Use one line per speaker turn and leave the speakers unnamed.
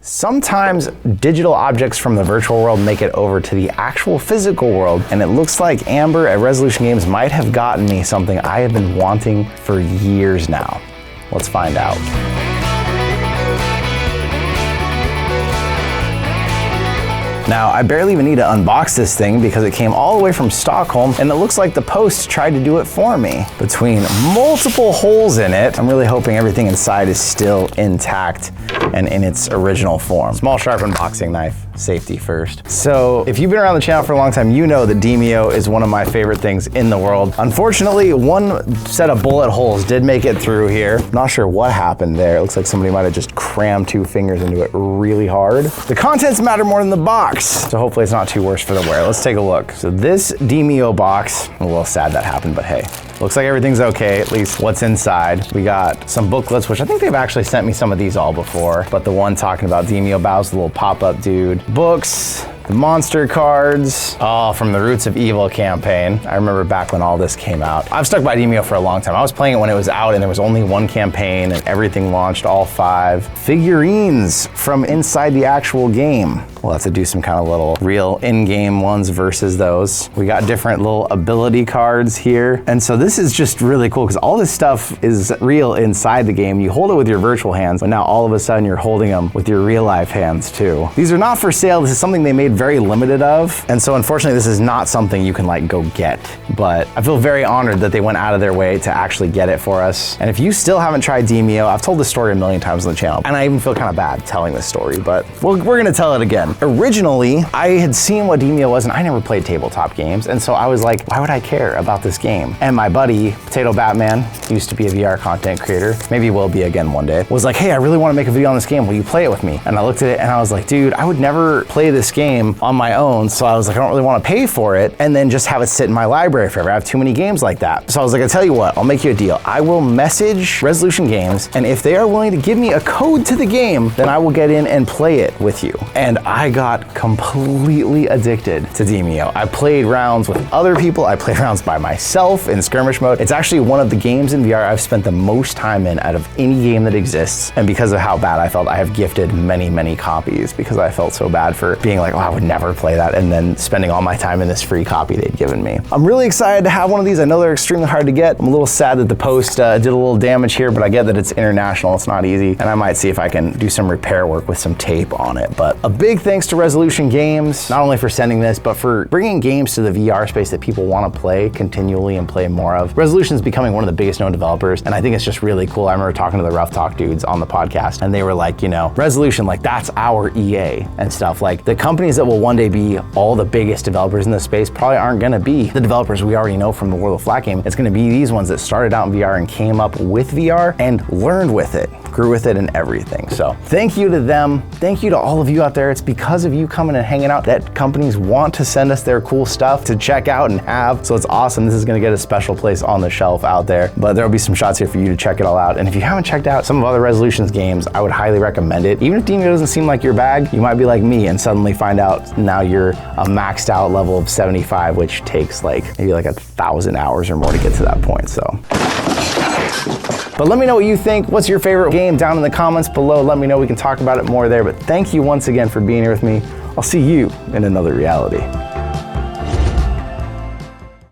Sometimes digital objects from the virtual world make it over to the actual physical world, and it looks like Amber at Resolution Games might have gotten me something I have been wanting for years now. Let's find out. Now, I barely even need to unbox this thing because it came all the way from Stockholm, and it looks like the post tried to do it for me. Between multiple holes in it, I'm really hoping everything inside is still intact and in its original form. Small sharp unboxing knife, safety first. So if you've been around the channel for a long time, you know that Demeo is one of my favorite things in the world. Unfortunately, one set of bullet holes did make it through here. Not sure what happened there. It looks like somebody might have just crammed 2 fingers into it really hard. The contents matter more than the box, so hopefully it's not too worse for the wear. Let's take a look. So this Demeo box, I'm a little sad that happened, but hey. Looks like everything's okay, at least what's inside. We got some booklets, which I think they've actually sent me some of these all before, but the one talking about Demeo Bao's the little pop-up dude. Books, the monster cards, all from the Roots of Evil campaign. I remember back when all this came out. I've stuck by Demeo for a long time. I was playing it when it was out and there was only one campaign and everything launched, all 5. Figurines from inside the actual game. We'll have to do some kind of little real in-game ones versus those. We got different little ability cards here. And so this is just really cool because all this stuff is real inside the game. You hold it with your virtual hands, but now all of a sudden you're holding them with your real life hands too. These are not for sale. This is something they made very limited of. And so unfortunately, this is not something you can like go get, but I feel very honored that they went out of their way to actually get it for us. And if you still haven't tried Demeo, I've told this story a million times on the channel, and I even feel kind of bad telling this story, but we're gonna tell it again. Originally, I had seen what Demeo was, and I never played tabletop games, and so I was like, why would I care about this game? And my buddy, Potato Batman, used to be a VR content creator, maybe will be again one day, was like, hey, I really want to make a video on this game. Will you play it with me? And I looked at it and I was like, dude, I would never play this game on my own, so I was like, I don't really want to pay for it and then just have it sit in my library forever. I have too many games like that. So I was like, I tell you what, I'll make you a deal. I will message Resolution Games, and if they are willing to give me a code to the game, then I will get in and play it with you. And I got completely addicted to Demeo. I played rounds with other people. I played rounds by myself in skirmish mode. It's actually one of the games in VR I've spent the most time in out of any game that exists. And because of how bad I felt, I have gifted many, many copies because I felt so bad for being like, oh, I would never play that, and then spending all my time in this free copy they'd given me. I'm really excited to have one of these. I know they're extremely hard to get. I'm a little sad that the post did a little damage here, but I get that it's international. It's not easy. And I might see if I can do some repair work with some tape on it. But a big thanks to Resolution Games, not only for sending this, but for bringing games to the VR space that people want to play continually and play more of. Resolution is becoming one of the biggest known developers, and I think it's just really cool. I remember talking to the Ruff dudes on the podcast, and they were like, you know, Resolution, like that's our EA and stuff. Like the companies that will one day be all the biggest developers in the space probably aren't gonna be the developers we already know from the World of Flat game. It's gonna be these ones that started out in VR and came up with VR and learned with it, grew with it and everything. So thank you to them. Thank you to all of you out there. It's because of you coming and hanging out that companies want to send us their cool stuff to check out and have. So it's awesome. This is gonna get a special place on the shelf out there, but there'll be some shots here for you to check it all out. And if you haven't checked out some of other Resolutions games, I would highly recommend it. Even if Demeo doesn't seem like your bag, you might be like me and suddenly find out now you're a maxed out level of 75, which takes like maybe like 1,000 hours or more to get to that point, so. But let me know what you think. What's your favorite game down in the comments below? Let me know, we can talk about it more there. But thank you once again for being here with me. I'll see you in another reality.